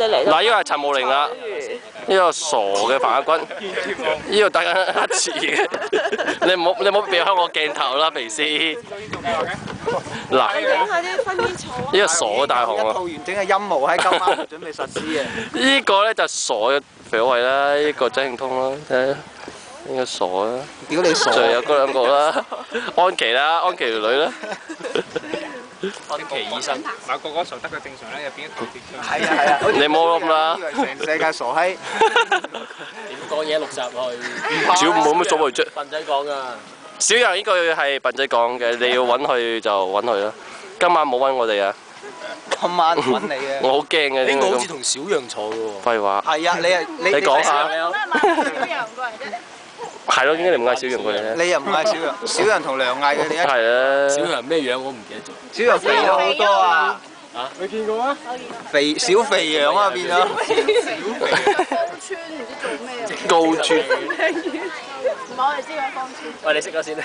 哋嚟。嗱，呢個係陳慕玲啦，呢個傻嘅范亞軍，呢個打緊黑詞嘅，你唔好避開我鏡頭啦，肥師。嗱，影下啲薰衣草啊！呢個傻嘅大雄啊！一套完整嘅陰謀喺今晚準備實施嘅。呢個咧就傻嘅肥偉啦，呢個曾慶通啦，睇下呢個傻啦。屌你傻！仲有嗰兩個啦，安琪啦，安琪條女啦。安琪醫生，嗱個個傻得佢正常咧，入邊一套跌出。係啊係啊，你冇諗啦，以為全世界傻閪。點講嘢60去？只要冇乜所謂啫。笨仔講啊！小楊呢句係笨仔講嘅，你要揾佢就揾佢啦。今晚冇揾我哋啊！今晚揾你嘅。我好驚嘅。呢個好似同小楊坐嘅喎。廢話。係啊，你講下。咩買小羊過嚟啫？係咯，點解你唔嗌小楊過嚟咧？你又唔嗌小楊，小楊同梁毅佢哋一。係啊。小楊咩樣我唔記得咗。小楊肥咗好多啊！啊？你見過啊？肥小肥羊啊變咗。高川唔知做咩。高川。唔係我哋知個芳村。喂，你識咗先啦。